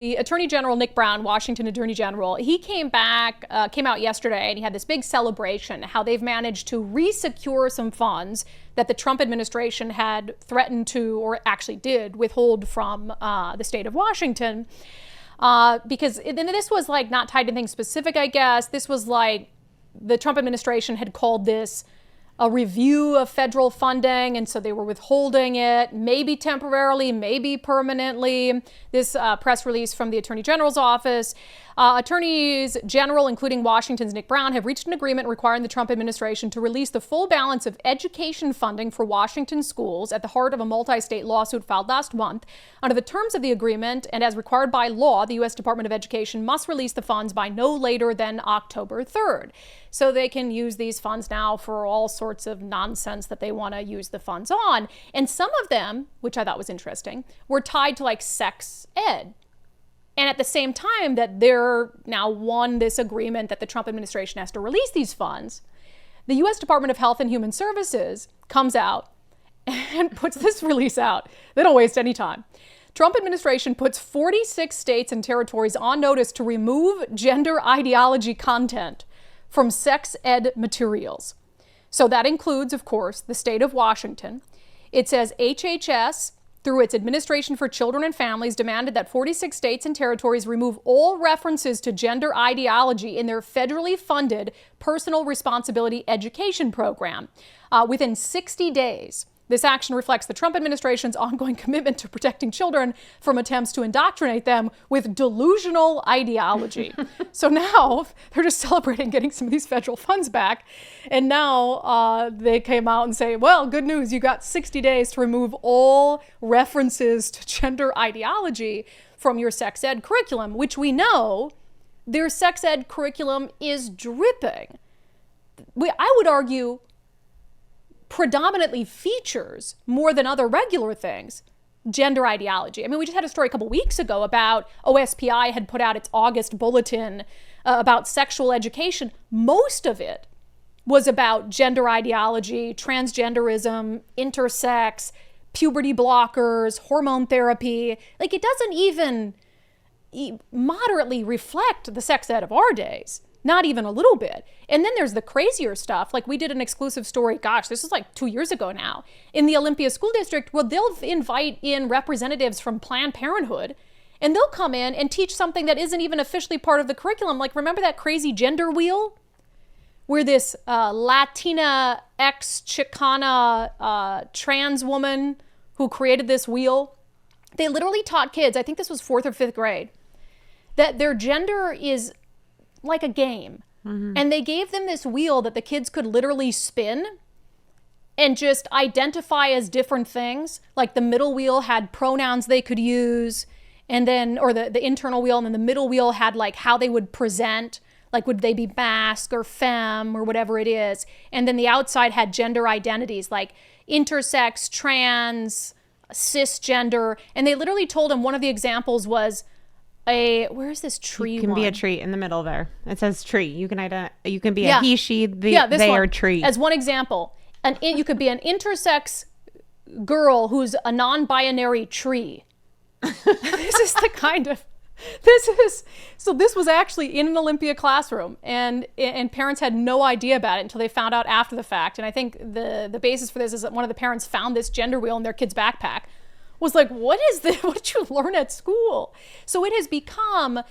The Attorney General Nick Brown, Washington Attorney General, he came out yesterday, and he had this big celebration how they've managed to resecure some funds that the Trump administration had threatened to, or actually did, withhold from the state of Washington. Because this was like not tied to anything specific, I guess. This was like the Trump administration had called this a review of federal funding, and so they were withholding it, maybe temporarily, maybe permanently. This press release from the Attorney General's office. Attorneys General, including Washington's Nick Brown, have reached an agreement requiring the Trump administration to release the full balance of education funding for Washington schools at the heart of a multi-state lawsuit filed last month. Under the terms of the agreement, and as required by law, the U.S. Department of Education must release the funds by no later than October 3rd. So they can use these funds now for all sorts of nonsense that they want to use the funds on. And some of them, which I thought was interesting, were tied to like sex ed. And at the same time that they're now won this agreement that the Trump administration has to release these funds, the U.S. Department of Health and Human Services comes out and puts this release out. They don't waste any time. Trump administration puts 46 states and territories on notice to remove gender ideology content from sex ed materials. So that includes, of course, the state of Washington. It says HHS, through its Administration for Children and Families, demanded that 46 states and territories remove all references to gender ideology in their federally funded personal responsibility education program within 60 days. This action reflects the Trump administration's ongoing commitment to protecting children from attempts to indoctrinate them with delusional ideology. So now they're just celebrating getting some of these federal funds back. And now they came out and say, well, good news, you got 60 days to remove all references to gender ideology from your sex ed curriculum, which we know their sex ed curriculum is dripping. I would argue predominantly features, more than other regular things, gender ideology. I mean, we just had a story a couple weeks ago about OSPI had put out its August bulletin about sexual education. Most of it was about gender ideology, transgenderism, intersex, puberty blockers, hormone therapy. Like, it doesn't even moderately reflect the sex ed of our days. Not even a little bit. And then there's the crazier stuff. Like, we did an exclusive story, gosh, this is like 2 years ago now, in the Olympia School District. Well, they'll invite in representatives from Planned Parenthood, and they'll come in and teach something that isn't even officially part of the curriculum. Like, remember that crazy gender wheel? Where this Latina ex-Chicana trans woman who created this wheel, they literally taught kids, I think this was 4th or 5th grade, that their gender is like a game. Mm-hmm. And they gave them this wheel that the kids could literally spin and just identify as different things. Like the middle wheel had pronouns they could use, and then, or the internal wheel, and then the middle wheel had like how they would present, like would they be masc or femme or whatever it is. And then the outside had gender identities like intersex, trans, cisgender. And they literally told them, one of the examples was where's this tree? You can be a tree in the middle there. It says tree. You can be a he, she, they one, or tree. As one example, you could be an intersex girl who's a non-binary tree. This was actually in an Olympia classroom, and parents had no idea about it until they found out after the fact. And I think the basis for this is that one of the parents found this gender wheel in their kid's backpack. Was like, what is this? What did you learn at school? So it has become,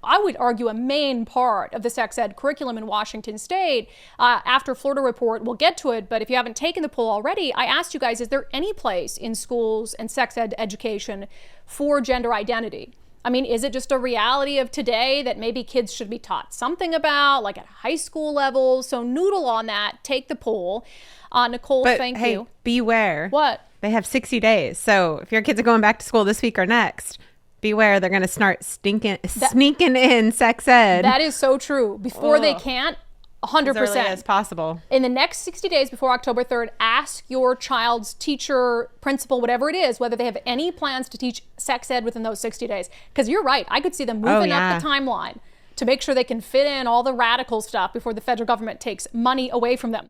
I would argue a main part of the sex ed curriculum in Washington State. After Florida Report, we'll get to it, but if you haven't taken the poll already, I asked you guys, is there any place in schools and sex ed education for gender identity? I mean, is it just a reality of today that maybe kids should be taught something about, like at high school level? So noodle on that, take the poll. Nicole, thank you. Beware. What? They have 60 days. So if your kids are going back to school this week or next, beware, they're going to start sneaking in sex ed. That is so true. Before they can't, 100%. As early as possible. In the next 60 days before October 3rd, ask your child's teacher, principal, whatever it is, whether they have any plans to teach sex ed within those 60 days. Because you're right. I could see them moving up the timeline to make sure they can fit in all the radical stuff before the federal government takes money away from them.